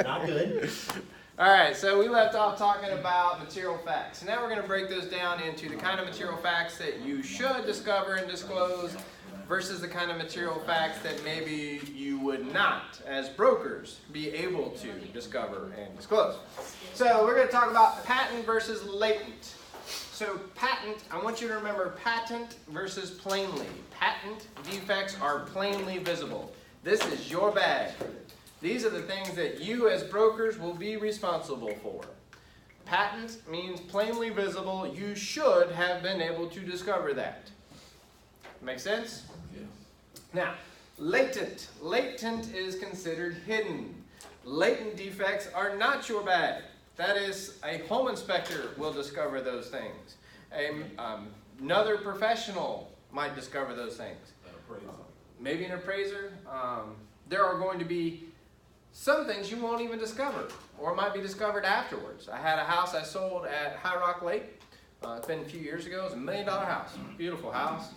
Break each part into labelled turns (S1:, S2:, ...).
S1: Not good.
S2: All right, so we left off talking about material facts. Now we're going to break those down into the kind of material facts that you should discover and disclose versus the kind of material facts that maybe you would not, as brokers, be able to discover and disclose. So we're going to talk about patent versus latent. So patent, I want you to remember patent versus plainly. Patent defects are plainly visible. This is your bag. These are the things that you as brokers will be responsible for. Patent means plainly visible. You should have been able to discover that. Make sense?
S1: Yeah.
S2: Now, latent. Latent is considered hidden. Latent defects are not your bag. That is, a home inspector will discover those things. Another professional might discover those things. Maybe an appraiser. There are going to be some things you won't even discover, or it might be discovered afterwards. I had a house I sold at High Rock Lake. It's been a few years ago. It was a $1 million house. Beautiful house.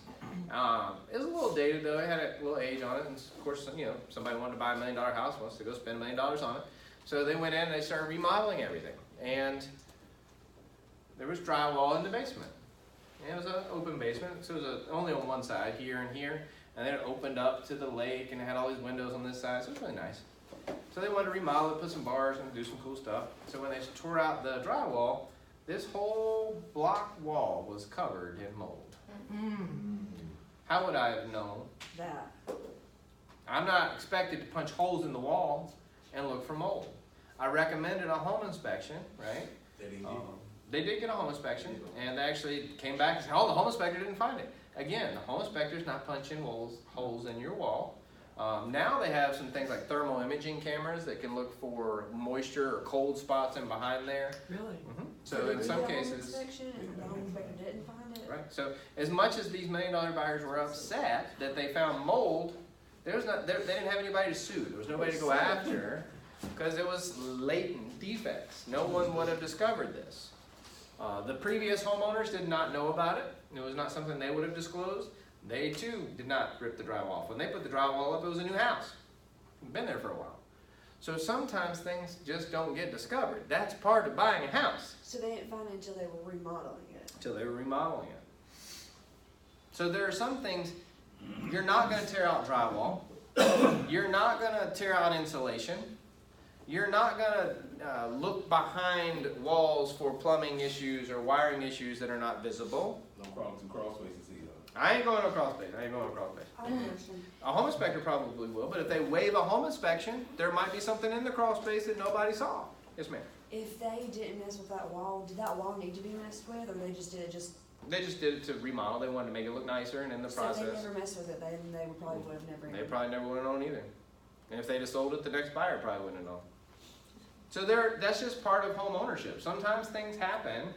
S2: It was a little dated though. It had a little age on it. And of course, you know, somebody wanted to buy $1 million house, wants to go spend $1 million on it. So they went in and they started remodeling everything. And there was drywall in the basement. And it was an open basement, so it was only on one side, here and here. And then it opened up to the lake and it had all these windows on this side, so it was really nice. So they wanted to remodel it, put some bars and do some cool stuff. So when they tore out the drywall, this whole block wall was covered in mold. How would I have known
S3: that?
S2: I'm not expected to punch holes in the wall and look for mold. I recommended a home inspection, right? They did get a home inspection, and they actually came back and said, oh, the home inspector didn't find it. Again, the home inspector's not punching holes in your wall. Now they have some things like thermal imaging cameras that can look for moisture or cold spots in behind there.
S3: Really?
S2: So in some cases,
S3: And the home inspector didn't find it?
S2: right? So as much as these $1 million buyers were upset that they found mold, they didn't have anybody to sue. There was nobody to go after because it was latent defects. No one would have discovered this. The previous homeowners did not know about it. It was not something they would have disclosed. They too did not rip the drywall off. When they put the drywall up, it was a new house. It'd been there for a while. So sometimes things just don't get discovered. That's part of buying a house.
S3: So they didn't find it until they were remodeling it?
S2: Until they were remodeling it. So there are some things, you're not going to tear out drywall. You're not going to tear out insulation. You're not going to look behind walls for plumbing issues or wiring issues that are not visible.
S4: No crawling through crawl spaces either.
S2: I ain't going to crawl space. I understand. A home inspector probably will, but if they waive a home inspection, there might be something in the crawl space that nobody saw. Yes, ma'am.
S3: If they didn't mess with that wall, did that wall need to be messed with, or they just did it just?
S2: They just did it to remodel. They wanted to make it look nicer, and in the process,
S3: So they never messed with it. They probably would have never.
S2: they probably never would have known either. And if they'd have sold it, the next buyer probably wouldn't have known. So that's just part of home ownership. Sometimes things happen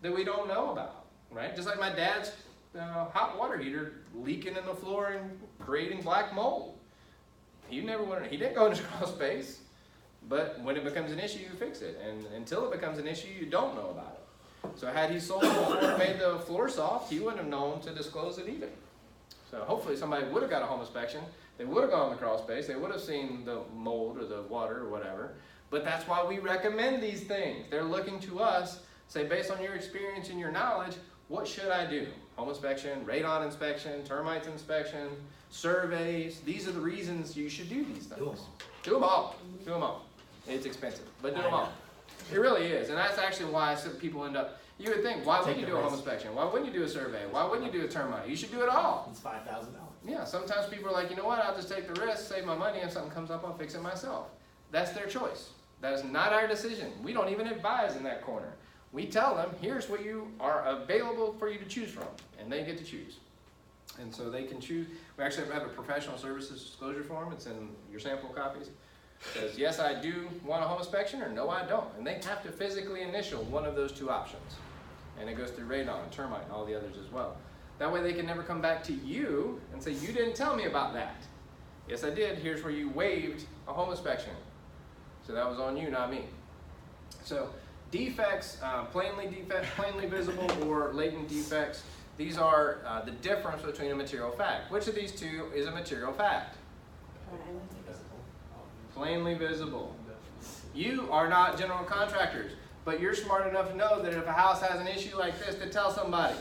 S2: that we don't know about, right? Just like my dad's hot water heater leaking in the floor and creating black mold. He didn't go into crawl space, but when it becomes an issue, you fix it. And until it becomes an issue, you don't know about it. So had he sold it before it made the floor soft, he wouldn't have known to disclose it either. So hopefully somebody would have got a home inspection. They would have gone in the crawl space. They would have seen the mold or the water or whatever. But that's why we recommend these things. They're looking to us, say, based on your experience and your knowledge, what should I do? Home inspection, radon inspection, termites inspection, surveys. These are the reasons you should do these things. Do them all. Do them all. It's expensive, but do them all. It really is. And that's actually why some people end up, you would think, why wouldn't you do a home inspection? Why wouldn't you do a survey? Why wouldn't you do a termite? You should do it all.
S1: It's $5,000.
S2: Yeah, sometimes people are like, you know what, I'll just take the risk, save my money, if something comes up, I'll fix it myself. That's their choice. That is not our decision. We don't even advise in that corner. We tell them, here's what you are available for you to choose from, and they get to choose. And so they can choose. We actually have a professional services disclosure form. It's in your sample copies. It says, yes, I do want a home inspection, or no, I don't. And they have to physically initial one of those two options. And it goes through radon and termite and all the others as well. That way they can never come back to you and say, you didn't tell me about that. Yes, I did. Here's where you waived a home inspection. So that was on you, not me. So defects, plainly visible or latent defects, these are the difference between a material fact. Which of these two is a material fact? Plainly visible. You are not general contractors, but you're smart enough to know that if a house has an issue like this, to tell somebody.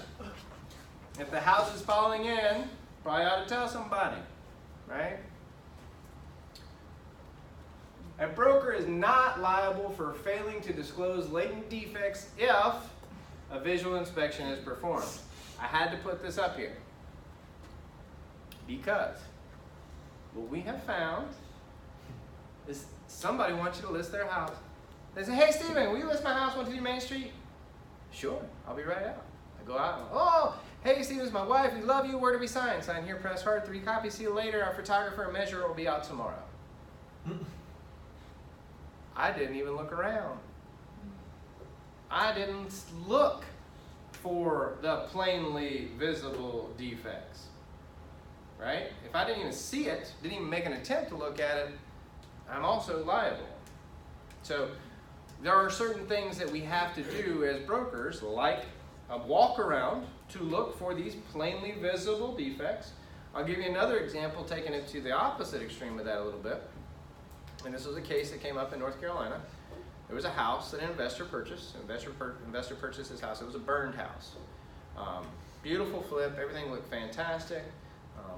S2: If the house is falling in, probably ought to tell somebody, right? A broker is not liable for failing to disclose latent defects if a visual inspection is performed. I had to put this up here because what we have found is somebody wants you to list their house. They say, hey Stephen, will you list my house 150 Main Street? Sure, I'll be right out. I go out and, oh, hey Stephen, it's my wife, we love you, where do we sign? Sign here, press hard, 3 copies, see you later, our photographer and measurer will be out tomorrow. I didn't even look around. I didn't look for the plainly visible defects, right? If I didn't even see it, didn't even make an attempt to look at it, I'm also liable. So there are certain things that we have to do as brokers, like a walk around to look for these plainly visible defects. I'll give you another example, taking it to the opposite extreme of that a little bit. And this was a case that came up in North Carolina. There was a house that an investor purchased. Investor purchased this house. It was a burned house. Beautiful flip. Everything looked fantastic.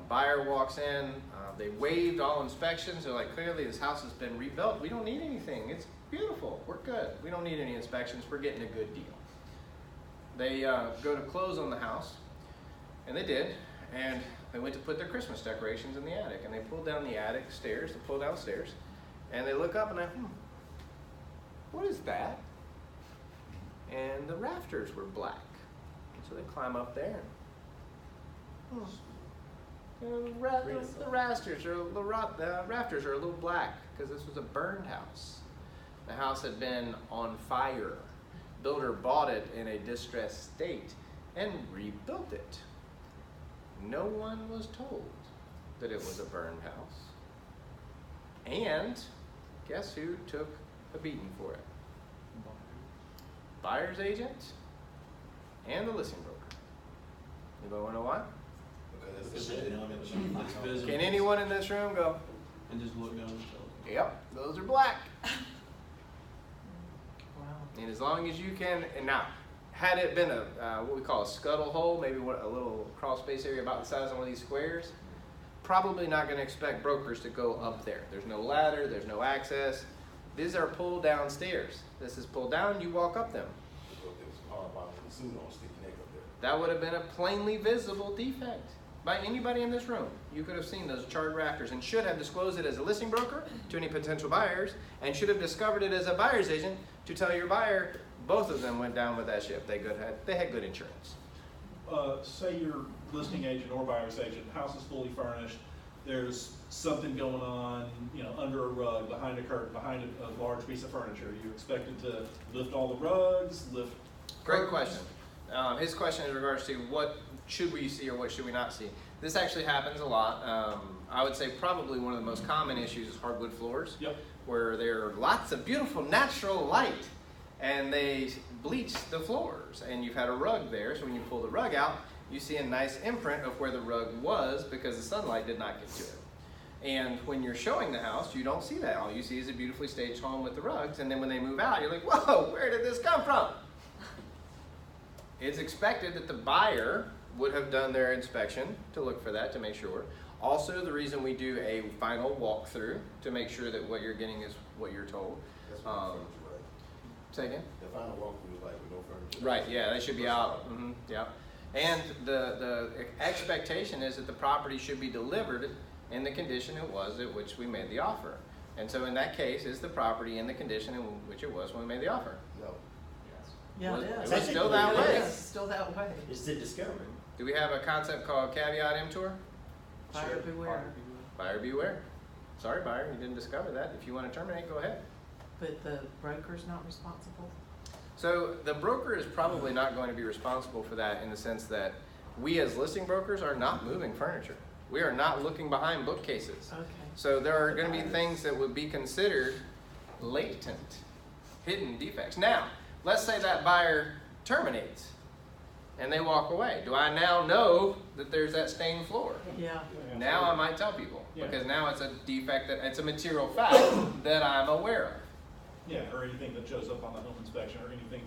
S2: Buyer walks in. They waived all inspections. They're like, clearly this house has been rebuilt. We don't need anything. It's beautiful. We're good. We don't need any inspections. We're getting a good deal. They go to close on the house, and they did. And they went to put their Christmas decorations in the attic. And they pulled down the attic stairs. They pulled downstairs. And they look up and what is that? And the rafters were black. So they climb up there. And the rafters are a little black because this was a burned house. The house had been on fire. Builder bought it in a distressed state and rebuilt it. No one was told that it was a burned house. And guess who took a beating for it? Buyer's agent and the listing broker. Anybody want to know why? Can anyone in this room go?
S1: And just look down the shoulder.
S2: Yep, those are black.
S3: Wow.
S2: And as long as you can, and now, had it been a what we call a scuttle hole, maybe a little crawl space area about the size of one of these squares, probably not going to expect brokers to go up there. There's no ladder, there's no access. These are pulled down stairs. This is pulled down, you walk up them. That would have been a plainly visible defect by anybody in this room. You could have seen those charred rafters and should have disclosed it as a listing broker to any potential buyers and should have discovered it as a buyer's agent to tell your buyer both of them went down with that ship. They had good insurance.
S4: Say you're listing agent or buyer's agent, house is fully furnished, there's something going on, under a rug, behind a curtain, behind a large piece of furniture. Are you expected to lift all the rugs, lift?
S2: Great question. His question in regards to what should we see or what should we not see. This actually happens a lot. I would say probably one of the most common issues is hardwood floors,
S4: Yep.
S2: where there are lots of beautiful natural light and they bleach the floors and you've had a rug there, so when you pull the rug out you see a nice imprint of where the rug was because the sunlight did not get to it. And when you're showing the house, you don't see that. All you see is a beautifully staged home with the rugs, and then when they move out, you're like, whoa, where did this come from? It's expected that the buyer would have done their inspection to look for that, to make sure. Also, the reason we do a final walkthrough to make sure that what you're getting is what you're told.
S5: That's what furniture, right?
S2: Say again?
S5: The final walkthrough is like with no furniture.
S2: Right, yeah, they should be out. Yeah. And the expectation is that the property should be delivered in the condition it was at which we made the offer. And so in that case, is the property in the condition in which it was when we made the offer?
S5: No.
S6: Yeah,
S2: Was-
S6: it
S2: it
S6: is.
S2: was still that way.
S6: It is still that way.
S1: It's the discovery.
S2: Do we have a concept called caveat emptor?
S6: Buyer beware.
S2: Buyer beware. Sorry, buyer, you didn't discover that. If you want to terminate, go ahead.
S6: But the broker's not responsible?
S2: So the broker is probably not going to be responsible for that in the sense that we as listing brokers are not moving furniture. We are not looking behind bookcases.
S6: Okay.
S2: So there are going to be things that would be considered latent, hidden defects. Now, let's say that buyer terminates and they walk away. Do I now know that there's that stained floor?
S6: Yeah.
S2: Now I might tell people
S4: Yeah.
S2: because now it's a defect, that it's a material fact that I'm aware of.
S4: Yeah, or anything that shows up on the home inspection, or anything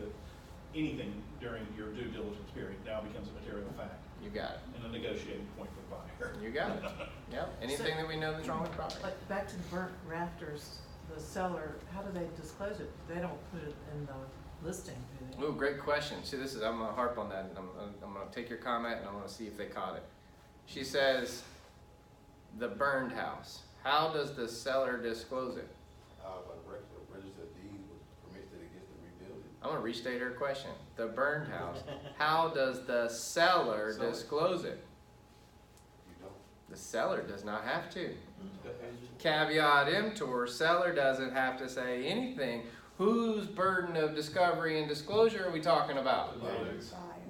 S4: during your due diligence period now becomes a material fact
S2: You got it.
S4: and a negotiating point for the buyer.
S2: You got it. Yep. Anything that we know that's wrong with the property.
S6: Like, back to the burnt rafters, the seller, how do they disclose it? They don't put it in the listing, do they?
S2: Ooh, great question. See, I'm gonna harp on that, and I'm gonna take your comment, and I'm gonna see if they caught it. She says, the burned house. How does the seller disclose it?
S5: Like registered deed with permits that it gets to rebuild it.
S2: I'm gonna restate her question. The burned house. How does the seller disclose it?
S5: You don't.
S2: The seller does not have to.
S5: The agent.
S2: Caveat emptor, seller doesn't have to say anything. Whose burden of discovery and disclosure are we talking about?
S5: The buyer.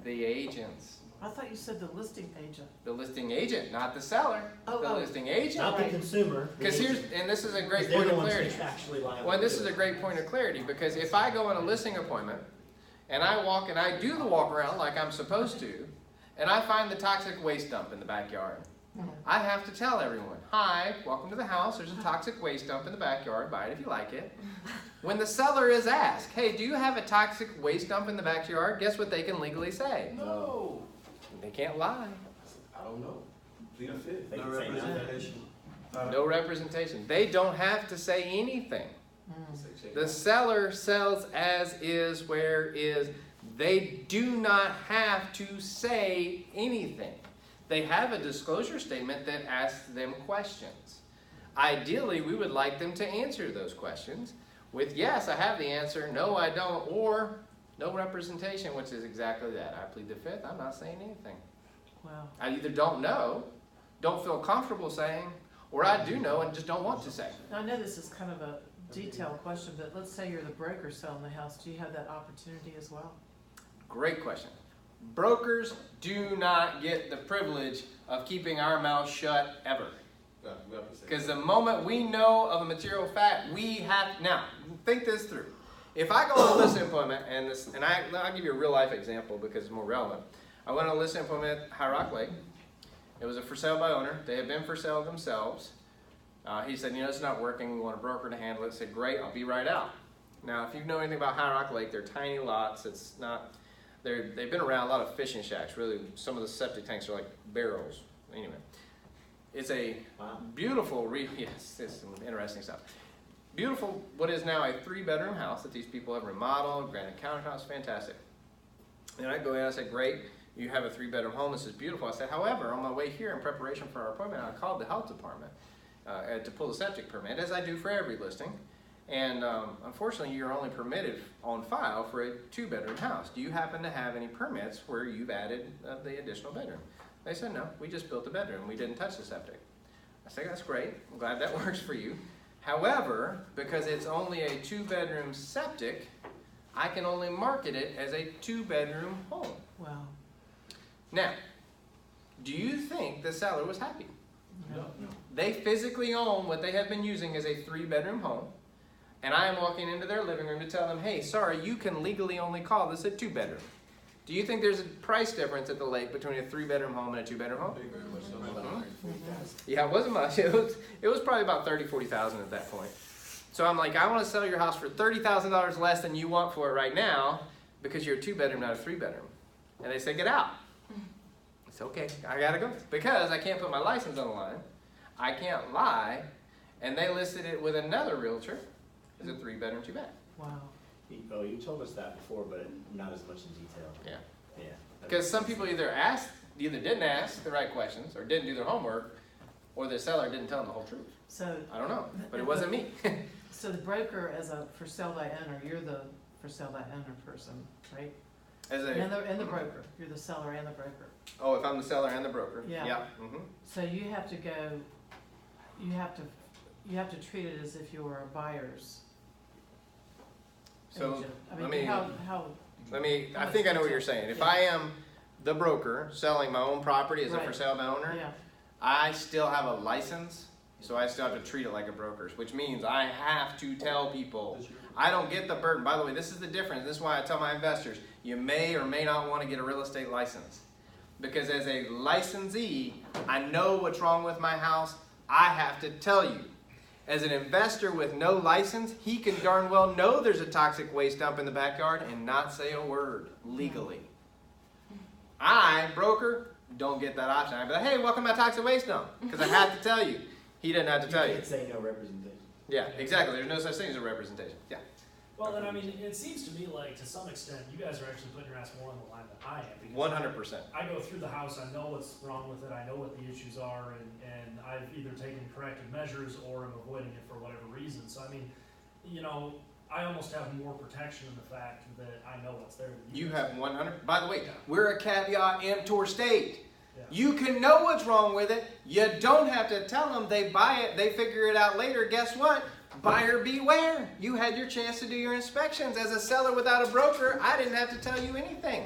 S2: The agents.
S6: I thought you said the listing agent.
S2: The listing agent, not the seller.
S6: Oh,
S2: The
S6: oh.
S2: listing agent.
S7: Not the consumer. the
S2: Because here's,
S7: agent.
S2: and this is a great
S7: Because they're
S2: point
S7: the
S2: of
S7: ones
S2: clarity.
S7: contractually liable.
S2: Well, this
S7: to
S2: is
S7: do
S2: a
S7: it.
S2: great point of clarity, because if I go on a listing appointment, and I walk and I do the walk around like I'm supposed to, and I find the toxic waste dump in the backyard, I have to tell everyone, hi, welcome to the house, there's a toxic waste dump in the backyard, buy it if you like it. When the seller is asked, hey, do you have a toxic waste dump in the backyard? Guess what they can legally say?
S5: No,
S2: They can't lie.
S5: I don't know. Plead the fifth.
S7: They
S1: No
S7: can say no.
S1: representation.
S2: No representation. They don't have to say anything. The seller sells as is, where is. They do not have to say anything. They have a disclosure statement that asks them questions. Ideally, we would like them to answer those questions with yes, I have the answer, no, I don't, or no representation, which is exactly that. I plead the fifth, I'm not saying anything.
S6: Wow.
S2: I either don't know, don't feel comfortable saying, or I do know and just don't want to say.
S6: Now, I know this is kind of a detailed question, but let's say you're the broker selling the house. Do you have that opportunity as well?
S2: Great question. Brokers do not get the privilege of keeping our mouth shut ever.
S5: We have to say.
S2: Because the moment we know of a material fact, we have, now, think this through. If I go on a listing appointment, and I'll give you a real life example because it's more relevant. I went on a listing appointment at High Rock Lake. It was a for sale by owner. They had been for sale themselves. He said, it's not working. We want a broker to handle it. I said, great, I'll be right out. Now, if you know anything about High Rock Lake, they're tiny lots. It's not, they've been around a lot of fishing shacks. Really, some of the septic tanks are like barrels. Anyway, it's a beautiful, yes, it's some interesting stuff. Beautiful, what is now a 3-bedroom house that these people have remodeled, granite countertops, fantastic. And I go in, I said, great, you have a 3-bedroom home, this is beautiful. I said, however, on my way here in preparation for our appointment, I called the health department to pull the septic permit, as I do for every listing. And unfortunately, you're only permitted on file for a 2-bedroom house. Do you happen to have any permits where you've added the additional bedroom? They said, no, we just built the bedroom. We didn't touch the septic. I said, that's great. I'm glad that works for you. However, because it's only a 2-bedroom septic, I can only market it as a 2-bedroom home.
S6: Wow.
S2: Now, do you think the seller was happy?
S6: No.
S2: They physically own what they have been using as a 3-bedroom home, and I am walking into their living room to tell them, hey, sorry, you can legally only call this a 2-bedroom. Do you think there's a price difference at the lake between a 3-bedroom home and a 2-bedroom home?
S5: Very much so.
S2: Yeah, it wasn't much. It was probably about $30,000-$40,000 at that point. So I'm like, I want to sell your house for $30,000 less than you want for it right now because you're a 2-bedroom, not a 3-bedroom. And they said, get out. It's okay, I gotta go. Because I can't put my license on the line. I can't lie. And they listed it with another realtor as a 3-bedroom, 2-bath.
S6: Wow.
S7: You told us that before, but not as much in detail.
S2: Yeah.
S7: Yeah.
S2: Because some people either didn't ask the right questions or didn't do their homework, or the seller didn't tell them the whole truth.
S6: So,
S2: I don't know, but it wasn't me.
S6: so the broker as a for sale by owner, you're the for sale by owner person, right?
S2: As
S6: And
S2: a,
S6: the broker, you're the seller and the broker.
S2: oh, if I'm the seller and the broker.
S6: Yeah.
S2: Yeah. Mm-hmm.
S6: So you have to go, you have to treat it as if you were a buyer's
S2: So
S6: agent. I
S2: let
S6: mean,
S2: me,
S6: how
S2: I think I know what you're saying. If
S6: Yeah.
S2: I am the broker selling my own property as a
S6: Right.
S2: for sale by owner,
S6: yeah,
S2: I still have a license, so I still have to treat it like a broker's, which means I have to tell people, I don't get the burden. By the way, this is the difference. This is why I tell my investors, you may or may not want to get a real estate license. Because as a licensee, I know what's wrong with my house. I have to tell you. As an investor with no license, he can darn well know there's a toxic waste dump in the backyard and not say a word legally. I, broker, don't get that option. I'd be like, hey, welcome to my toxic waste dump, because I have to tell you. He doesn't have to tell
S7: You
S2: you.
S7: can't say no representation.
S2: Yeah, exactly. There's no such thing as a representation. Yeah.
S8: Well, then, I mean, it seems to me like, to some extent, you guys are actually putting your ass more on the line than I am. Because
S2: 100%.
S8: I go through the house, I know what's wrong with it, I know what the issues are, and I've either taken corrective measures or am avoiding it for whatever reason. So, I mean, you know, I almost have more protection in the fact that I know what's there. than
S2: You
S8: guys.
S2: have 100. By the way, we're a caveat emptor state.
S8: Yeah.
S2: You can know what's wrong with it. You don't have to tell them. They buy it. They figure it out later. Guess what? Buyer beware. You had your chance to do your inspections. As a seller without a broker, I didn't have to tell you anything.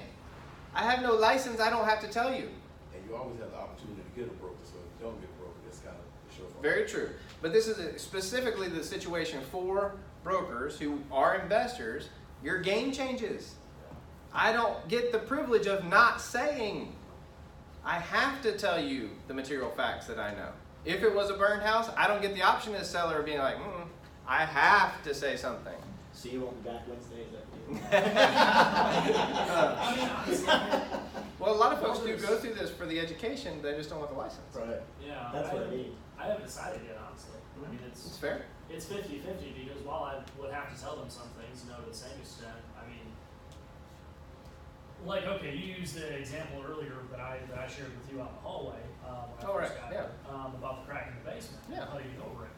S2: I have no license. I don't have to tell you.
S5: And you always have the opportunity to get a broker, so if you don't get a broker, that's kind of the surefire.
S2: Very true. But this is specifically the situation for brokers who are investors. Your game changes. I don't get the privilege of not saying. I have to tell you the material facts that I know. If it was a burned house, I don't get the option as a seller of being like, I have to say something.
S7: So you won't be back Wednesday, is that
S8: I mean, honestly,
S2: Well, a lot of folks do go through this for the education. They just don't want the license.
S7: Right.
S8: yeah,
S7: That's what I mean.
S8: I haven't decided yet, honestly. I mean,
S2: It's
S8: it's
S2: fair.
S8: 50-50 because while I would have to tell them some things, to the same extent, I mean, like, okay, you used the example earlier that I shared with you out in the hallway, when I
S2: Oh,
S8: first
S2: right,
S8: got
S2: yeah.
S8: there, about the crack in the basement,
S2: Yeah.
S8: putting it over it.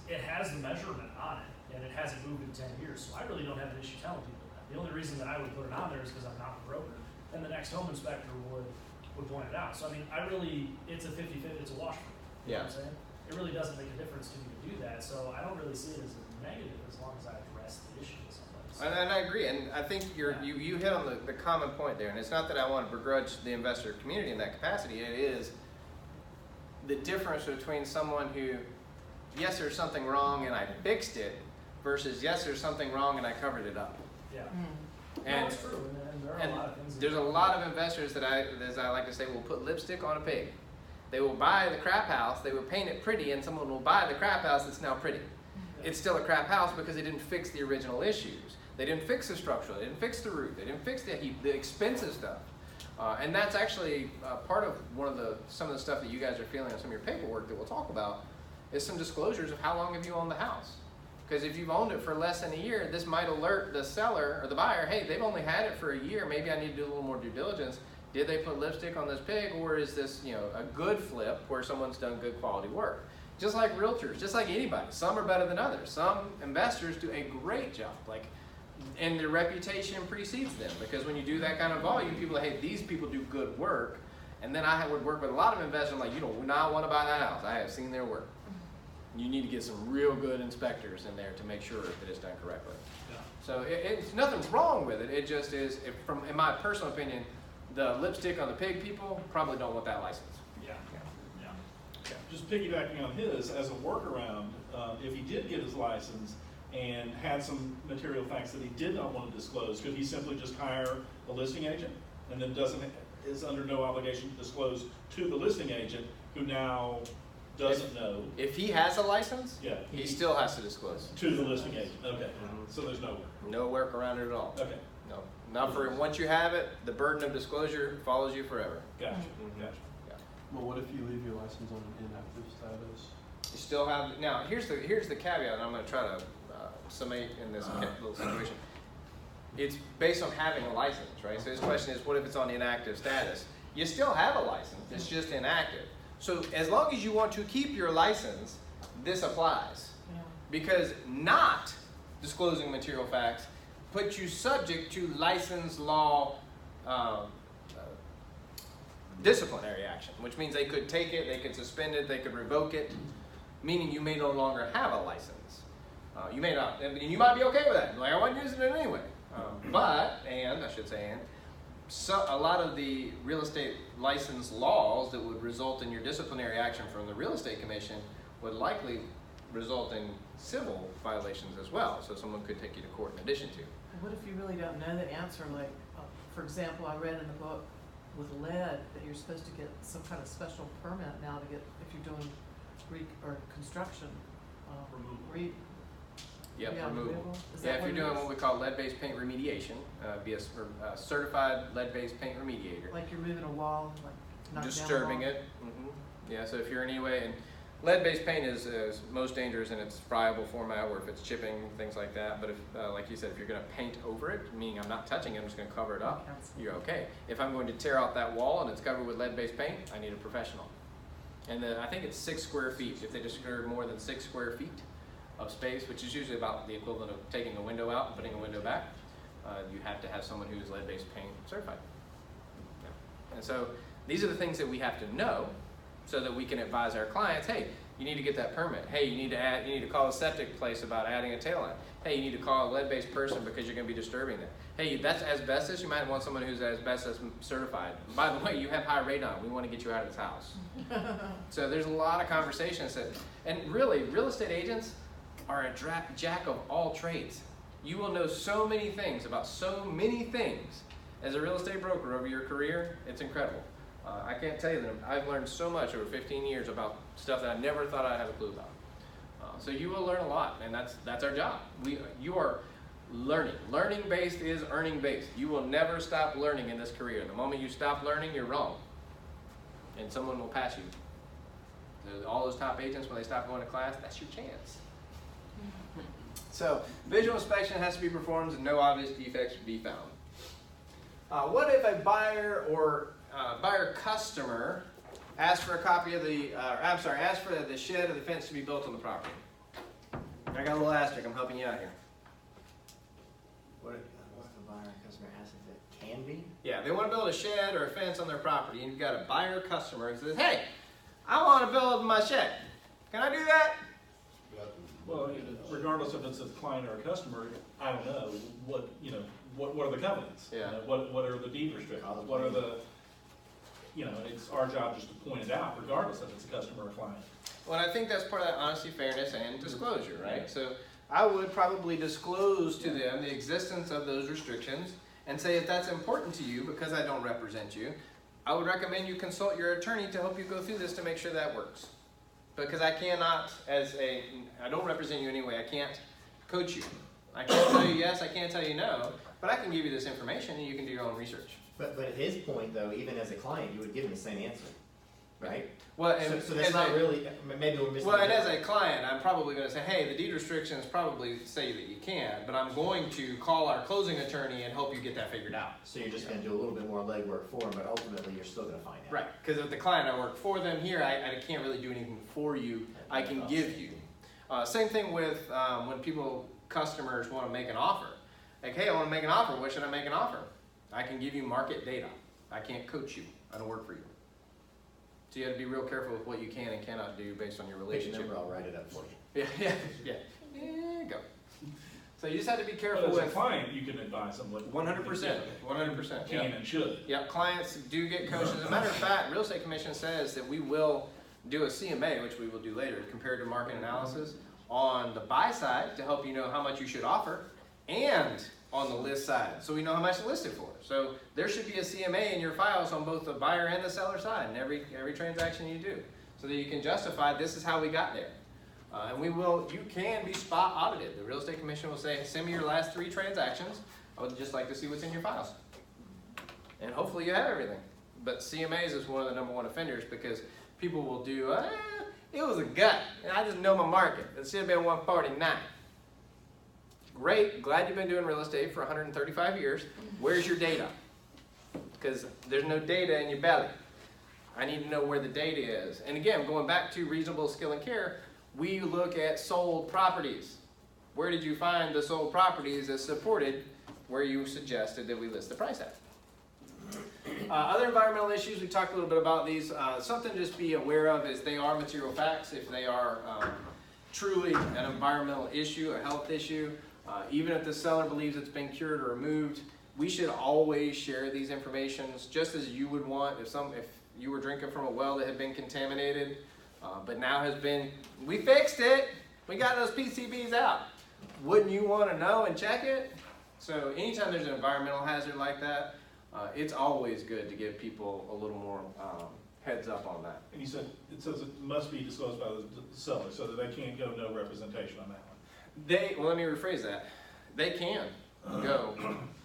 S8: It has the measurement on it, and it hasn't moved in 10 years, so I really don't have an issue telling people that. The only reason that I would put it on there is because I'm not the broker, and the next home inspector would point it out. So, I mean, it's a 50-50, it's a wash for me. You know what I'm saying? It really doesn't make a difference to me to do that, so I don't really see it as a negative as long as I address the issue with somebody.
S2: And I agree, and I think you hit on the common point there, and it's not that I want to begrudge the investor community in that capacity. It is the difference between someone who, yes, there's something wrong and I fixed it, versus yes, there's something wrong and I covered it up.
S8: Yeah.
S2: And,
S8: No, it's true, and there are
S2: and
S8: a lot of things.
S2: there's a lot of investors that as I like to say, will put lipstick on a pig. They will buy the crap house, they will paint it pretty, and someone will buy the crap house that's now pretty. It's still a crap house because they didn't fix the original issues. They didn't fix the structural, they didn't fix the roof, they didn't fix the heat, the expensive stuff. And that's actually part of some of the stuff that you guys are feeling on some of your paperwork that we'll talk about is some disclosures of how long have you owned the house. Because if you've owned it for less than a year, this might alert the seller or the buyer, hey, they've only had it for a year, maybe I need to do a little more due diligence. Did they put lipstick on this pig, or is this a good flip where someone's done good quality work? Just like realtors, just like anybody, some are better than others. Some investors do a great job, and their reputation precedes them, because when you do that kind of volume, people are like, hey, these people do good work. And then I would work with a lot of investors, I'm like, you do not want to buy that house. I have seen their work. You need to get some real good inspectors in there to make sure that it's done correctly.
S8: Yeah.
S2: So it's nothing's wrong with it. It just is, in my personal opinion, the lipstick on the pig people probably don't want that license.
S8: Yeah.
S4: Just piggybacking on his, as a workaround, if he did get his license and had some material facts that he did not want to disclose, could he simply just hire a listing agent and then is under no obligation to disclose to the listing agent, who now doesn't know?
S2: If he has a license,
S4: Yeah.
S2: he still has to disclose.
S4: To the listing agent, okay, so there's no,
S2: No work around it at all.
S4: okay,
S2: No, not for once you have it, the burden of disclosure follows you forever.
S4: gotcha,
S2: Mhm.
S4: gotcha.
S1: Well, what if you leave your license on an inactive status?
S2: You still have, now here's the caveat, and I'm going to try to summate in this little situation. It's based on having a license, right? So his question is, what if it's on the inactive status? You still have a license, it's just inactive. So as long as you want to keep your license, this applies.
S6: Yeah.
S2: Because not disclosing material facts puts you subject to license law disciplinary action, which means they could take it, they could suspend it, they could revoke it, meaning you may no longer have a license. You may not, and you might be okay with that. Like, I wasn't using it anyway. So a lot of the real estate license laws that would result in your disciplinary action from the real estate commission would likely result in civil violations as well. So someone could take you to court in addition to.
S6: What if you really don't know the answer? Like, for example, I read in the book with lead that you're supposed to get some kind of special permit now to get, if you're doing or construction,
S8: Removal.
S2: Yep,
S6: yeah,
S2: removal.
S6: Is
S2: Yeah,
S6: that
S2: if you're
S6: it
S2: doing
S6: is?
S2: what we call lead-based paint remediation, be a certified lead-based paint remediator.
S6: Like you're moving a wall, like knock down a
S2: Disturbing
S6: wall?
S2: it. Yeah, so if you're in any way, and lead-based paint is most dangerous in its friable format, where if it's chipping, things like that. But if, like you said, if you're gonna paint over it, meaning I'm not touching it, I'm just gonna cover it up, you're okay. If I'm going to tear out that wall and it's covered with lead-based paint, I need a professional. And I think it's 6 square feet. If they disturb more than 6 square feet of space, which is usually about the equivalent of taking a window out and putting a window back, you have to have someone who's lead-based paint certified. Yeah. And so these are the things that we have to know so that we can advise our clients, hey, you need to get that permit. Hey, you need to call a septic place about adding a tail line. Hey, you need to call a lead-based person because you're gonna be disturbing that. Hey, that's asbestos, you might want someone who's asbestos certified. By the way, you have high radon, we wanna get you out of this house. So there's a lot of conversations that, and really, real estate agents are a jack of all trades. You will know so many things about so many things as a real estate broker over your career, it's incredible. I can't tell you that I've learned so much over 15 years about stuff that I never thought I'd have a clue about. So you will learn a lot, and that's our job. You are learning. Learning based is earning based. You will never stop learning in this career. The moment you stop learning, you're wrong, and someone will pass you. All those top agents, when they stop going to class, that's your chance. So visual inspection has to be performed and no obvious defects be found. What if a buyer or buyer customer asks for a copy of the, asks for the shed or the fence to be built on the property? I got a little asterisk, I'm helping you out here.
S7: What's the buyer and customer asks if it can be?
S2: Yeah, they want to build a shed or a fence on their property, and you've got a buyer or customer who says, hey, I want to build my shed. Can I do that?
S4: Well, regardless if it's a client or a customer, I don't know, what are the covenants?
S2: Yeah.
S4: What are the deed restrictions? What are the, it's our job just to point it out, regardless if it's a customer or client.
S2: Well, I think that's part of that honesty, fairness, and disclosure, right? So I would probably disclose to them the existence of those restrictions and say if that's important to you, because I don't represent you, I would recommend you consult your attorney to help you go through this to make sure that works. Because I cannot, I don't represent you anyway, I can't coach you. I can't tell you yes, I can't tell you no, but I can give you this information and you can do your own research.
S7: But his point though, even as a client, you would give him the same answer, right?
S2: Well,
S7: So that's not really, maybe we're missing.
S2: Well, and as a client, I'm probably going to say, hey, the deed restrictions probably say that you can, but I'm going to call our closing attorney and help you get that figured out.
S7: So you're just gonna do a little bit more legwork for him, but ultimately you're still gonna find out.
S2: Right, because with the client, I work for them here, I can't really do anything for you, I can give you. Same thing with when customers want to make an offer. Like, hey, I want to make an offer, what should I make an offer? I can give you market data. I can't coach you, I don't work for you. So you have to be real careful with what you can and cannot do based on your
S7: Pick a
S2: relationship.
S7: number, I'll write it up for you.
S2: Yeah. There you go. So you just have to be careful
S4: But as a
S2: with
S4: client, you can advise them what.
S2: 100%. 100%.
S4: Can and should.
S2: Yep, clients do get coached. As a matter of fact, Real Estate Commission says that we will do a CMA, which we will do later, comparative market analysis, on the buy side to help you know how much you should offer, and on the list side, so we know how much to list it for. So there should be a CMA in your files on both the buyer and the seller side in every transaction you do, so that you can justify this is how we got there. And you can be spot audited. The Real Estate Commission will say, send me your last 3 transactions. I would just like to see what's in your files. And hopefully you have everything. But CMAs is one of the #1 offenders because people will do, it was a gut, and I just know my market. It should have been 149. Great, glad you've been doing real estate for 135 years. Where's your data? Because there's no data in your belly. I need to know where the data is. And again, going back to reasonable skill and care, we look at sold properties. Where did you find the sold properties that supported where you suggested that we list the price at? Other environmental issues, we talked a little bit about these. Something to just be aware of is they are material facts. If they are truly an environmental issue, a health issue, even if the seller believes it's been cured or removed, we should always share these informations just as you would want if you were drinking from a well that had been contaminated, but now we fixed it, we got those PCBs out. Wouldn't you want to know and check it? So anytime there's an environmental hazard like that, it's always good to give people a little more heads up on that.
S4: And you said, it says it must be disclosed by the seller, so that they can't go no representation on that one.
S2: Well, let me rephrase that. They can go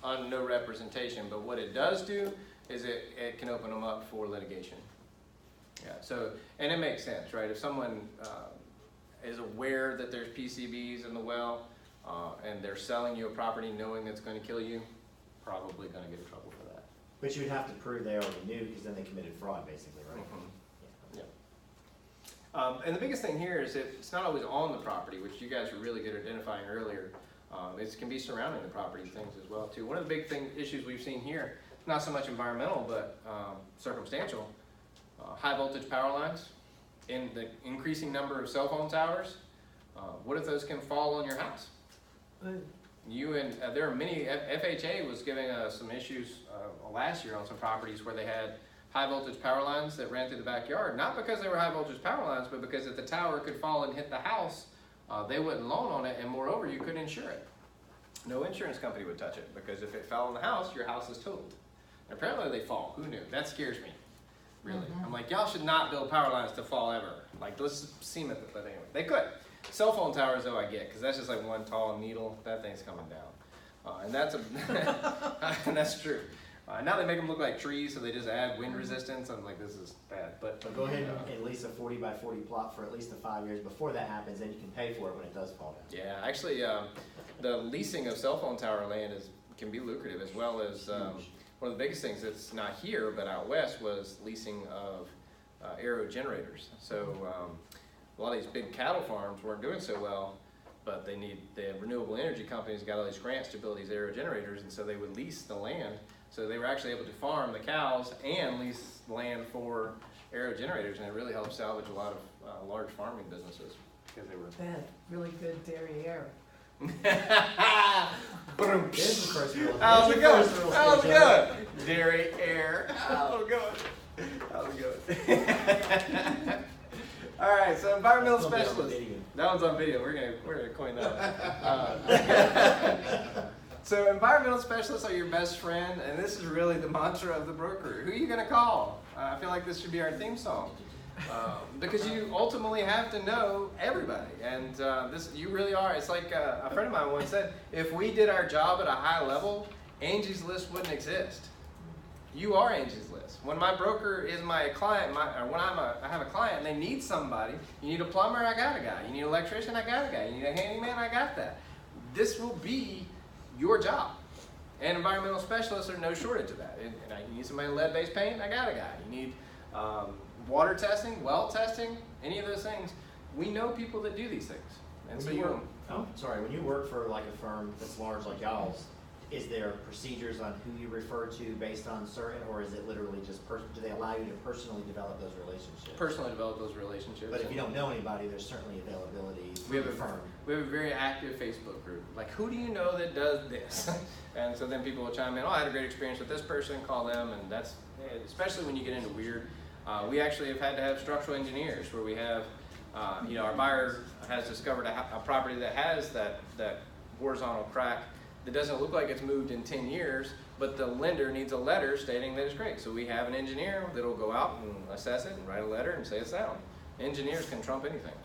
S2: on no representation, but what it does do is it can open them up for litigation. Yeah, so, and it makes sense, right? If someone is aware that there's PCBs in the well, and they're selling you a property knowing it's gonna kill you, probably gonna get in trouble for that.
S7: But you would have to prove they already knew, because then they committed fraud, basically, right?
S2: Mhm. Yeah. And the biggest thing here is that it's not always on the property, which you guys were really good at identifying earlier. It can be surrounding the property things as well too. One of the big issues we've seen here, not so much environmental, but circumstantial, high voltage power lines, in the increasing number of cell phone towers. What if those can fall on your house? There are many, FHA was giving us some issues last year on some properties where they had high voltage power lines that ran through the backyard, not because they were high voltage power lines, but because if the tower could fall and hit the house, they wouldn't loan on it, and moreover, you couldn't insure it. No insurance company would touch it, because if it fell on the house, your house is totaled. And apparently they fall, who knew? That scares me, really. I'm like, y'all should not build power lines to fall ever. Like, let's cement it, but anyway, they could. Cell phone towers, though, I get, because that's just like one tall needle. That thing's coming down. And that's and that's true. Now they make them look like trees, so they just add wind resistance. I'm like, this is bad. But
S7: Go ahead and lease a 40 by 40 plot for at least 5 years before that happens, then you can pay for it when it does fall down.
S2: yeah, actually, the leasing of cell phone tower land can be lucrative, as well as one of the biggest things that's not here but out west was leasing of aero generators. So a lot of these big cattle farms weren't doing so well, but the renewable energy companies got all these grants to build these aero generators, and so they would lease the land. So they were actually able to farm the cows and lease land for aero generators, and it really helped salvage a lot of large farming businesses because they were.
S6: They had really good dairy air.
S7: There's the first rule.
S2: How's
S7: There's
S2: it
S7: your
S2: going?
S7: first rule,
S2: How's it
S7: Joe.
S2: going? Dairy air. How's it going? How's it going? All right, so environmental
S7: That's gonna be on
S2: specialist.
S7: video.
S2: That one's on video. We're gonna coin that. So environmental specialists are your best friend, and this is really the mantra of the broker. Who are you gonna call? I feel like this should be our theme song. Because you ultimately have to know everybody, and you really are. It's like a friend of mine once said, if we did our job at a high level, Angie's List wouldn't exist. You are Angie's List. When my broker is my client, or when I have a client and they need somebody, you need a plumber, I got a guy. You need an electrician, I got a guy. You need a handyman, I got that. This will be your job. And environmental specialists are no shortage of that. And you need somebody in lead-based paint, I got a guy. You need water testing, well testing, any of those things. We know people that do these things. And so
S7: When you work for like a firm that's large like y'all's, is there procedures on who you refer to based on certain, or is it literally just do they allow you to personally develop those relationships?
S2: personally develop those relationships.
S7: But if you don't know anybody, there's certainly availability
S2: We have
S7: through the firm.
S2: We have a very active Facebook group. Like, who do you know that does this? And so then people will chime in, oh, I had a great experience with this person, call them, and that's, especially when you get into weird. We actually have had to have structural engineers where we have, our buyer has discovered a property that has that horizontal crack that doesn't look like it's moved in 10 years, but the lender needs a letter stating that it's great. So we have an engineer that'll go out and assess it and write a letter and say it's sound. Engineers can trump anything.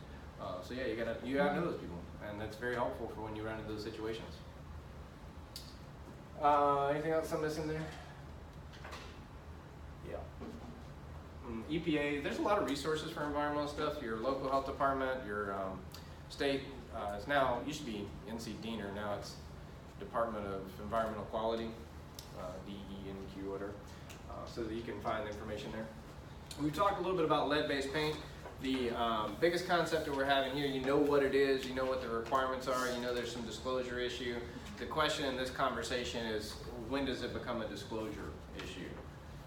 S2: So yeah, you gotta know those people, and that's very helpful for when you run into those situations. Anything else I'm missing there? Yeah. EPA, there's a lot of resources for environmental stuff. Your local health department, your state, is now, used to be NC DENR, now it's Department of Environmental Quality, DENQ, whatever, so that you can find the information there. We've talked a little bit about lead-based paint. The biggest concept that we're having here, you know what it is, you know what the requirements are, you know there's some disclosure issue. The question in this conversation is, when does it become a disclosure issue?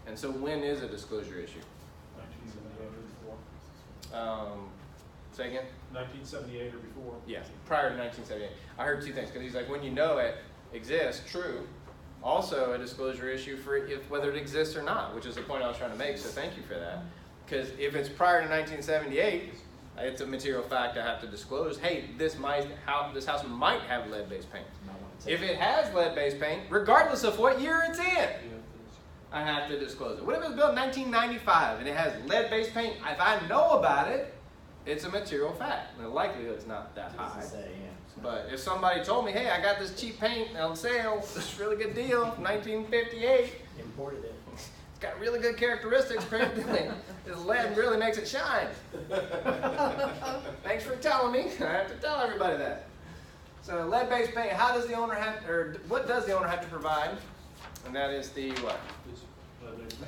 S2: And so when is a disclosure issue?
S4: 1978 or before.
S2: Say again?
S4: 1978 or before.
S2: Yeah, prior to 1978. I heard two things, because he's like, when you know it exists, true. Also a disclosure issue for whether it exists or not, which is the point I was trying to make, so thank you for that. Because if it's prior to 1978, it's a material fact I have to disclose, hey, this house might have lead-based paint. If it has lead-based paint, regardless of what year it's in, I have to disclose it. What if it was built in 1995 and it has lead-based paint? If I know about it, it's a material fact. The likelihood's not that high.
S7: Doesn't say, yeah.
S2: But if somebody told me, hey, I got this cheap paint on sale, this really good deal, 1958,
S7: Imported it.
S2: it's got really good characteristics, apparently. This lead really makes it shine. Thanks for telling me. I have to tell everybody that. So lead-based paint, how does the owner have, or what does the owner have to provide? And that is the what?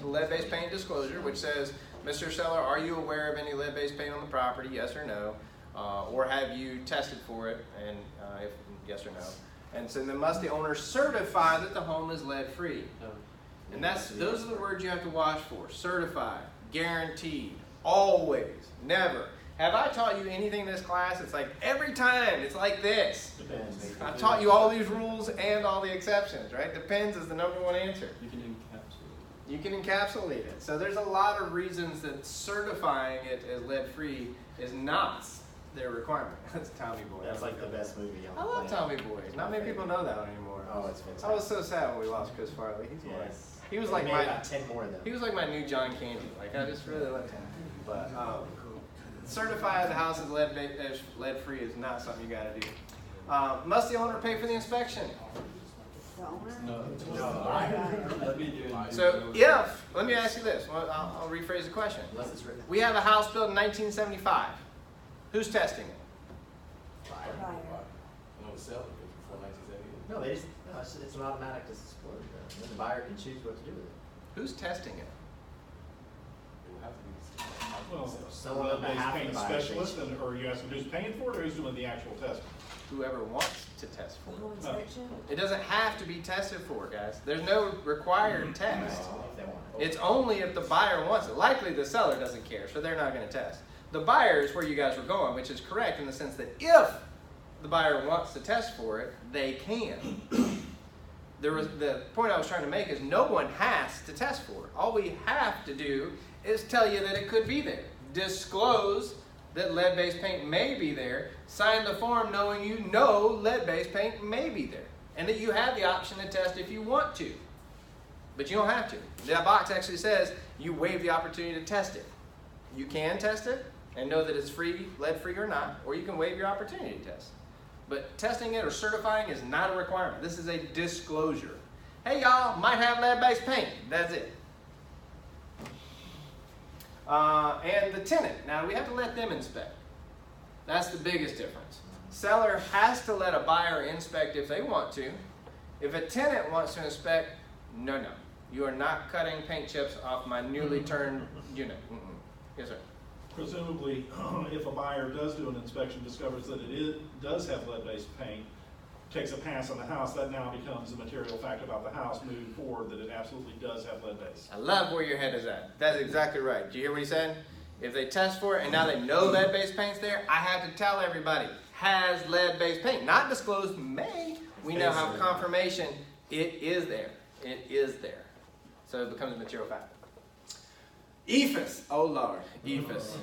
S2: The lead-based paint disclosure, which says, Mr. Seller, are you aware of any lead-based paint on the property? Yes or no? Or have you tested for it? And if yes or no. And so then must the owner certify that the home is lead-free?
S1: No.
S2: And those are the words you have to watch for. Certified, guaranteed, always, never. Have I taught you anything in this class? It's like every time it's like this.
S4: Depends.
S2: I've taught you all these rules and all the exceptions, right? Depends is the number one answer.
S1: You can encapsulate.
S2: You can encapsulate it. So there's a lot of reasons that certifying it as lead-free is not their requirement. That's Tommy Boy.
S7: That's like the best movie on the
S2: I love
S7: planet.
S2: Tommy Boy. Not many people know that one anymore.
S7: Oh, it's fantastic.
S2: I was so sad when we lost Chris Farley.
S7: Yes.
S2: He was
S7: They
S2: like
S7: made
S2: my
S7: about 10 more though.
S2: he was like my new John Candy. Like I just really loved him. But certify the house is lead-free is not something you got to do. Must the owner pay for the inspection?
S3: The owner?
S1: No.
S3: Right.
S1: That'd be doing.
S2: So if, let me ask you this. Well, I'll rephrase the question.
S7: Unless it's written.
S2: We have a house built in 1975. Who's testing it?
S3: The buyer.
S5: No, it's selling it before 1978.
S7: No, they just, no, it's an automatic disclosure. And then the buyer can choose what to do with it.
S2: Who's testing it?
S5: It would have to be.
S4: Well,
S7: Someone on
S4: lead-based
S7: behalf of
S4: paint
S7: the buyer
S4: specialist,
S7: station.
S4: or you asking who's paying for it, or who's doing the actual testing?
S2: Whoever wants to test for
S3: The home
S2: it.
S3: inspection?
S2: It doesn't have to be tested for, guys. There's no required test.
S7: If they want it.
S2: It's only if the buyer wants it. Likely the seller doesn't care, so they're not going to test. The buyer is where you guys were going, which is correct in the sense that if the buyer wants to test for it, they can. The point I was trying to make is no one has to test for it. All we have to do is tell you that it could be there. Disclose that lead-based paint may be there. Sign the form knowing you know lead-based paint may be there. And that you have the option to test if you want to. But you don't have to. That box actually says you waive the opportunity to test it. You can test it and know that it's free, lead-free or not, or you can waive your opportunity to test. But testing it or certifying is not a requirement. This is a disclosure. Hey y'all, might have lead-based paint. That's it. And the tenant. Now we have to let them inspect. That's the biggest difference. Seller has to let a buyer inspect if they want to. If a tenant wants to inspect, no. You are not cutting paint chips off my newly turned unit. Yes, sir.
S4: Presumably, if a buyer does do an inspection, discovers that does have lead-based paint, takes a pass on the house, that now becomes a material fact about the house moving forward, that it absolutely does have lead-based.
S2: I love where your head is at. That's exactly right. Did you hear what he said? If they test for it and now they know lead-based paint's there, I have to tell everybody, has lead-based paint. Not disclosed, may. We now have confirmation, it is there. It is there. So it becomes a material fact. EIFS. Oh Lord, EIFS.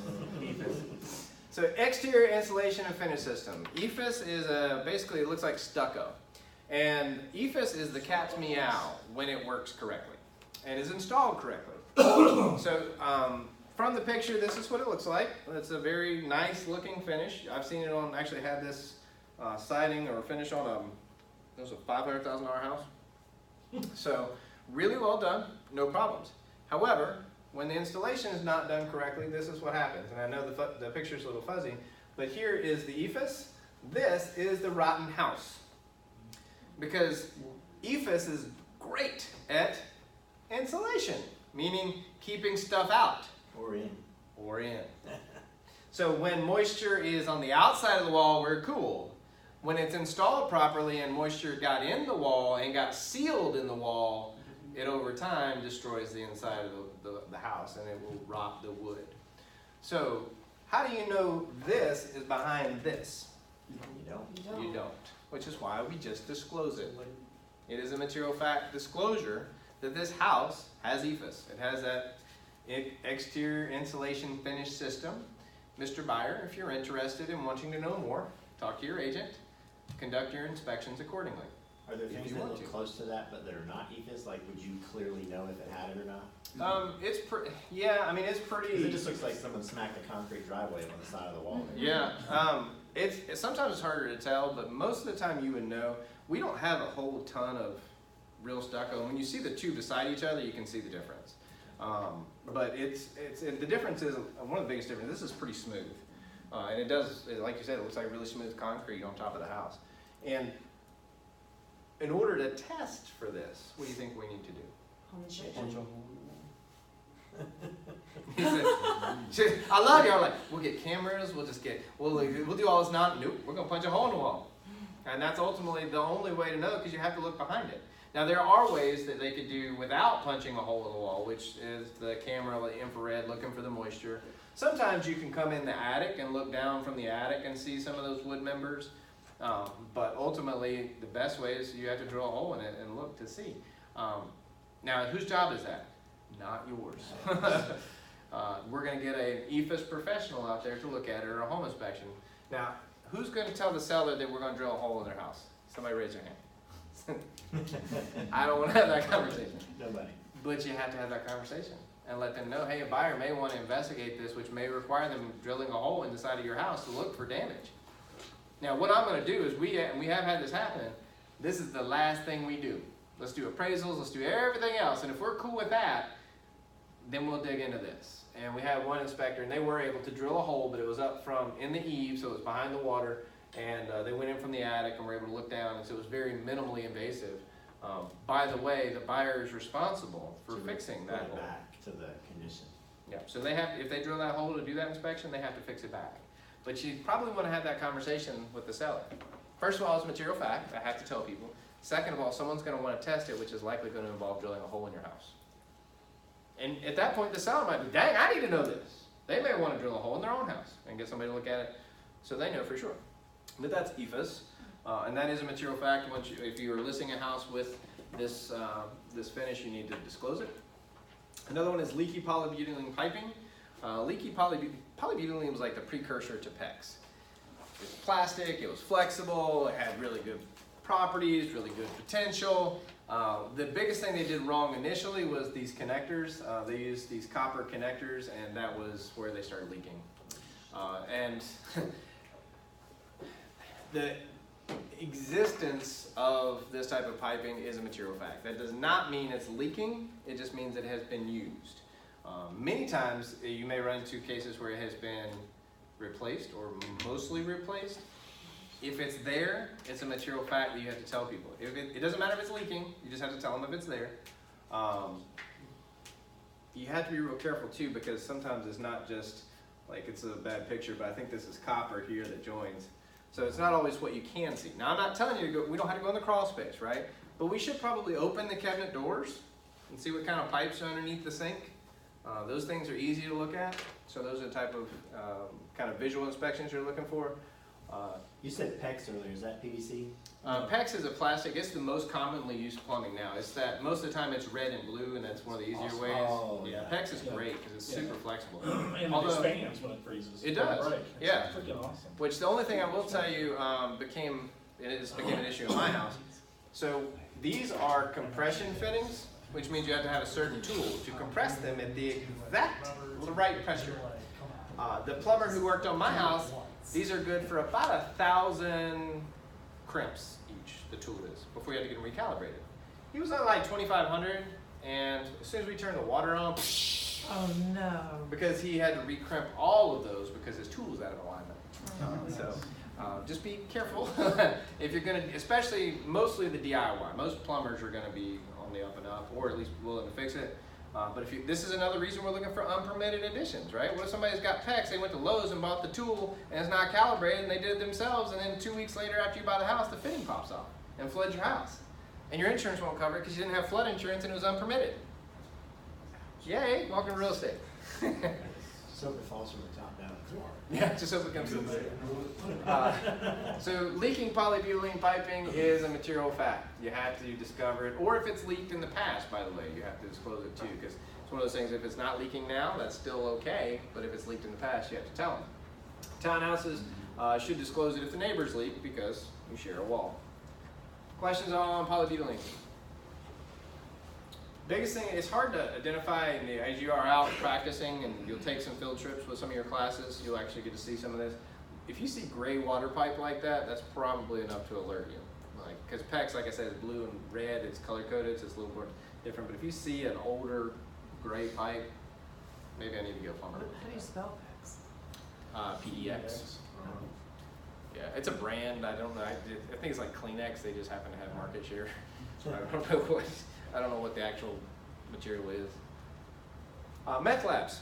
S2: EIFS. So exterior insulation and finish system. EIFS is basically, it looks like stucco. And EIFS is the cat's meow when it works correctly and is installed correctly. So from the picture, this is what it looks like. It's a very nice looking finish. I've seen it on, actually had this siding or finish on it was a $500,000 house. So really well done, no problems. However, when the installation is not done correctly, this is what happens. And I know the picture's a little fuzzy, but here is the EIFS. This is the rotten house. Because EIFS is great at insulation, meaning keeping stuff out. Or in. So when moisture is on the outside of the wall, we're cool. When it's installed properly and moisture got in the wall and got sealed in the wall, it over time destroys the inside of the house and it will rot the wood. So how do you know this is behind this?
S7: You don't.
S2: You don't, which is why we just disclose it. It is a material fact disclosure that this house has EIFS. It has that exterior insulation finish system. Mr. Buyer, if you're interested in wanting to know more, talk to your agent, conduct your inspections accordingly.
S7: Are there
S2: if
S7: things
S2: you
S7: that
S2: want
S7: look
S2: to.
S7: close to that but that are not EFS? Like, would you clearly know if it had it or not?
S2: It's yeah, I mean, it's
S7: Because
S2: pretty.
S7: it just looks like someone smacked a concrete driveway on the side of the wall. there.
S2: Yeah, it's sometimes it's harder to tell, but most of the time you would know. We don't have a whole ton of real stucco. When you see the two beside each other, you can see the difference. But the difference is, one of the biggest differences, this is pretty smooth. And it does, like you said, it looks like really smooth concrete on top of the house. And in order to test for this, what do you think we need to do?
S3: Home inspection.
S1: Punch a hole
S2: He said, I love y'all. Like, we'll get cameras. We'll do all this. Nope. We're gonna punch a hole in the wall, and that's ultimately the only way to know because you have to look behind it. Now there are ways that they could do without punching a hole in the wall, which is the camera, the infrared, looking for the moisture. Sometimes you can come in the attic and look down from the attic and see some of those wood members. But ultimately, the best way is you have to drill a hole in it and look to see. Now, whose job is that? Not yours. We're going to get an EFS professional out there to look at it, or a home inspection. Now, who's going to tell the seller that we're going to drill a hole in their house? Somebody raise their hand. I don't want to have that conversation.
S7: Nobody.
S2: But you have to have that conversation and let them know, hey, a buyer may want to investigate this, which may require them drilling a hole in the side of your house to look for damage. Now, what I'm going to do is, we have had this happen, this is the last thing we do. Let's do appraisals, let's do everything else, and if we're cool with that, then we'll dig into this. And we had one inspector, and they were able to drill a hole, but it was up from in the eave, so it was behind the water, and they went in from the attic and were able to look down, and so it was very minimally invasive. By the way, the buyer is responsible for fixing that
S7: Put it
S2: hole.
S7: back to the condition.
S2: Yeah, so they have, if they drill that hole to do that inspection, they have to fix it back. But you probably want to have that conversation with the seller. First of all, it's material fact, I have to tell people. Second of all, someone's going to want to test it, which is likely going to involve drilling a hole in your house. And at that point, the seller might be, dang, I need to know this. They may want to drill a hole in their own house and get somebody to look at it so they know for sure. But that's EFS, and that is a material fact. If you are listing a house with this, this finish, you need to disclose it. Another one is leaky polybutylene piping. Leaky polybutylene was like the precursor to PEX. It was plastic, it was flexible, it had really good properties, really good potential. The biggest thing they did wrong initially was these connectors. They used these copper connectors, and that was where they started leaking. And the existence of this type of piping is a material fact. That does not mean it's leaking, it just means it has been used. Many times you may run into cases where it has been replaced or mostly replaced. If it's there, it's a material fact that you have to tell people. It doesn't matter if it's leaking, you just have to tell them if it's there. You have to be real careful too, because sometimes it's not just like it's a bad picture, but I think this is copper here that joins. So it's not always what you can see. Now I'm not telling you to go, we don't have to go in the crawl space, right? But we should probably open the cabinet doors and see what kind of pipes are underneath the sink. Those things are easy to look at. So those are the type of kind of visual inspections you're looking for.
S7: You said PEX earlier, is that PVC?
S2: PEX is a plastic. It's the most commonly used plumbing now. It's that most of the time it's red and blue, and that's one of the easier ways.
S7: Oh,
S2: Yeah,
S7: yeah.
S2: PEX is great because it's super flexible.
S4: And
S2: Although-
S4: it expands when it freezes.
S2: It does,
S4: Right.
S2: yeah.
S4: It's freaking awesome.
S2: Which the only thing I will tell you became an issue in my house. So these are compression fittings, which means you have to have a certain tool to compress them at the exact right pressure. The plumber who worked on my house, these are good for about 1,000 crimps each, the tool is, before you have to get them recalibrated. He was on like 2,500, and as soon as we turned the water on,
S6: Oh, no.
S2: because he had to recrimp all of those because his tool was out of alignment. So just be careful if you're gonna, especially mostly the DIY. Most plumbers are gonna be on the up and up, or at least willing to fix it. But if you, this is another reason we're looking for unpermitted additions, right? What if somebody's got PEX, they went to Lowe's and bought the tool, and it's not calibrated, and they did it themselves, and then 2 weeks later after you buy the house, the fitting pops off and floods your house. And your insurance won't cover it because you didn't have flood insurance and it was unpermitted. Yay, welcome to real estate.
S7: So it falls from the top down.
S2: Yeah, just hope it comes to the So leaking polybutylene piping is a material fact. You have to discover it, or if it's leaked in the past, by the way, you have to disclose it too, because it's one of those things, if it's not leaking now, that's still okay, but if it's leaked in the past, you have to tell them. Townhouses should disclose it if the neighbors leak, because you share a wall. Questions on polybutylene? Biggest thing, it's hard to identify, and as you are out practicing and you'll take some field trips with some of your classes, you'll actually get to see some of this. If you see gray water pipe like that, that's probably enough to alert you. Like, because PEX, like I said, is blue and red, it's color coded, so it's a little more different. But if you see an older gray pipe, maybe I need to go plumber.
S6: How do you spell PEX?
S2: PEX. Yeah, it's a brand. I don't know. I think it's like Kleenex. They just happen to have market share. I don't know what the actual material is. Meth labs.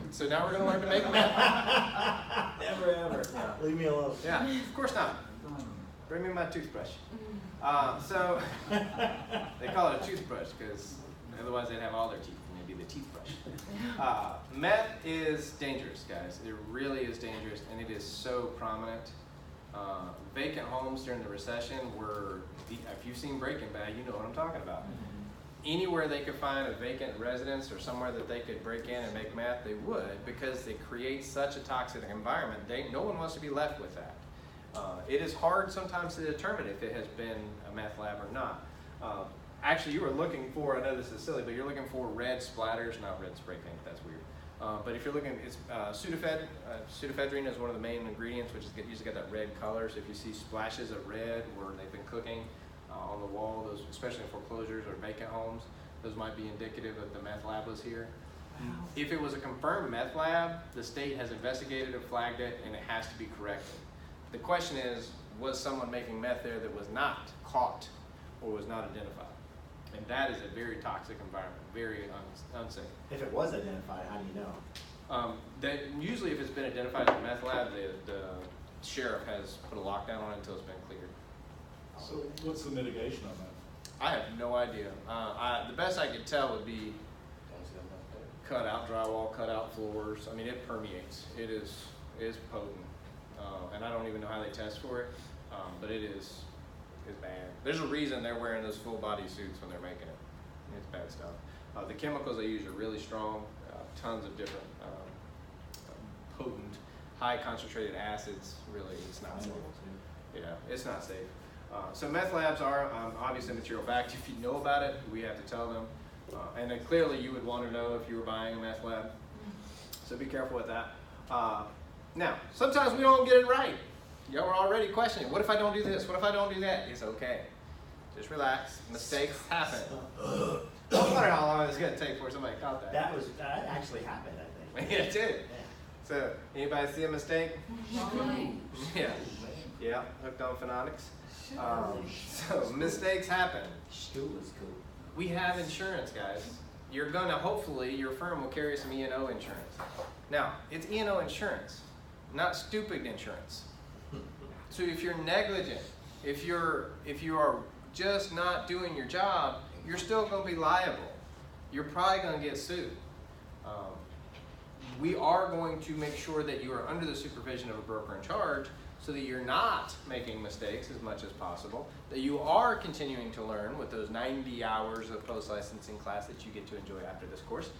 S2: So now we're going to learn to make meth.
S7: Never ever.
S2: Yeah.
S7: Leave me alone.
S2: Yeah, of course not. Bring me my toothbrush. So they call it a toothbrush because otherwise they'd have all their teeth and it'd be the teeth brush. Meth is dangerous, guys. It really is dangerous, and it is so prominent. Vacant homes during the recession were, if you've seen Breaking Bad, you know what I'm talking about. Anywhere they could find a vacant residence or somewhere that they could break in and make meth, they would, because they create such a toxic environment. No one wants to be left with that. It is hard sometimes to determine if it has been a meth lab or not. Actually, you were looking for, I know this is silly, but you're looking for red splatters, not red spray paint, that's weird. But if you're looking, it's pseudoephedrine is one of the main ingredients, which is usually got that red color. So if you see splashes of red where they've been cooking on the wall, those, especially in foreclosures or vacant homes, those might be indicative of the meth lab was here.
S6: Wow.
S2: If it was a confirmed meth lab, the state has investigated it, flagged it, and it has to be corrected. The question is, was someone making meth there that was not caught or was not identified? And that is a very toxic environment, very unsafe.
S7: If it was identified, how do you know?
S2: Usually if it's been identified as a meth lab, the sheriff has put a lockdown on it until it's been cleared.
S4: So what's the mitigation on that?
S2: I have no idea. The best I could tell would be cut out drywall, cut out floors. I mean, it permeates. It is potent. And I don't even know how they test for it, but it is bad. There's a reason they're wearing those full body suits when they're making it. It's bad stuff. The chemicals they use are really strong, tons of different potent, high concentrated acids. Really, it's not safe. Yeah, it's not safe. So meth labs are obviously a material fact. If you know about it, we have to tell them. And then clearly you would want to know if you were buying a meth lab. So be careful with that. Now, sometimes we don't get it right. Y'all are already questioning, what if I don't do this? What if I don't do that? It's okay. Just relax. Mistakes happen. I wonder how long it's going to take before somebody caught that.
S7: That actually happened, I think.
S2: It did.
S7: Yeah.
S2: So, anybody see a mistake?
S3: Fine.
S2: Yeah. Yeah, hooked on phonetics. So, mistakes happen.
S7: School is cool.
S2: We have insurance, guys. You're gonna, hopefully, your firm will carry some E&O insurance. Now, it's E&O insurance, not stupid insurance. So if you're negligent, if you are just not doing your job, you're still gonna be liable. You're probably gonna get sued. We are going to make sure that you are under the supervision of a broker in charge so that you're not making mistakes as much as possible, that you are continuing to learn with those 90 hours of post-licensing class that you get to enjoy after this course,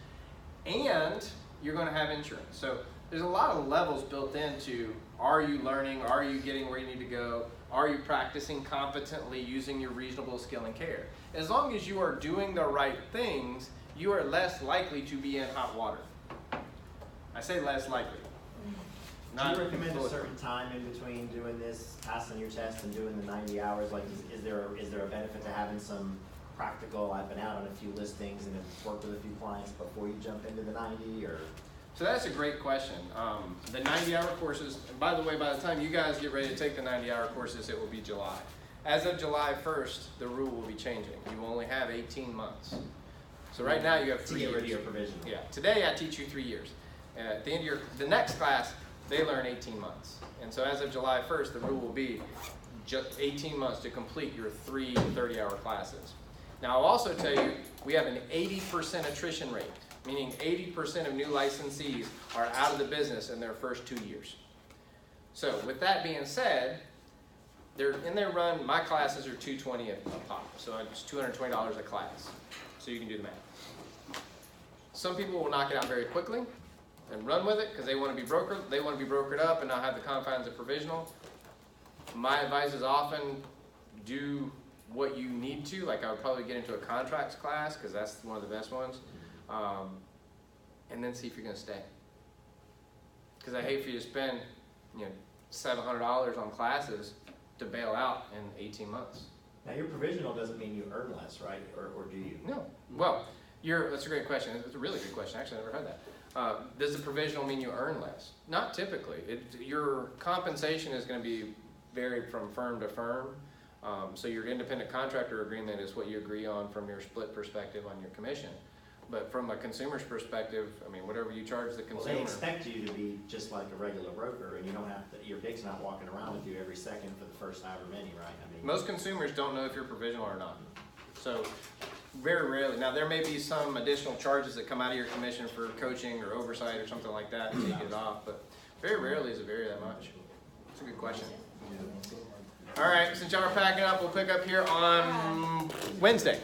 S2: and you're going to have insurance. So there's a lot of levels built into, are you learning, are you getting where you need to go, are you practicing competently using your reasonable skill and care. As long as you are doing the right things, you are less likely to be in hot water. I say less likely.
S7: Do you recommend a certain time in between doing this, passing your test and doing the 90 hours? Like, is there a benefit to having some practical, I've been out on a few listings and have worked with a few clients before you jump into the 90, or?
S2: So that's a great question. The 90-hour courses, and by the way, by the time you guys get ready to take the 90-hour courses, it will be July. As of July 1st, the rule will be changing. You will only have 18 months. So right now you have 3
S7: To get rid of
S2: years.
S7: your provisional.
S2: Yeah, today I teach you 3 years. At the end of the next class, they learn 18 months. And so as of July 1st, the rule will be just 18 months to complete your 3 30-hour classes. Now I'll also tell you, we have an 80% attrition rate, meaning 80% of new licensees are out of the business in their first 2 years. So with that being said, in their run, my classes are $220 a pop. So it's $220 a class. So you can do the math. Some people will knock it out very quickly and run with it because they want to be brokered. They want to be brokered up and not have the confines of provisional. My advice is often do what you need to, like I would probably get into a contracts class, cause that's one of the best ones. And then see if you're gonna stay. Cause I hate for you to spend, you know, $700 on classes to bail out in 18 months.
S7: Now, your provisional doesn't mean you earn less, right, or do you?
S2: No, well, that's a great question, it's a really good question, actually, I never heard that. Does the provisional mean you earn less? Not typically, your compensation is gonna be varied from firm to firm. So your independent contractor agreement is what you agree on from your split perspective on your commission. But from a consumer's perspective, I mean, whatever you charge the
S7: Well, they
S2: consumer.
S7: expect you to be just like a regular broker, and you don't have to, your BIC's not walking around with you every second for the first however many, right? I mean.
S2: Most consumers don't know if you're provisional or not. So very rarely, now there may be some additional charges that come out of your commission for coaching or oversight or something like that to take it off, but very rarely does it vary that much. It's a good question. All right, since y'all are packing up, we'll pick up here on Wednesday.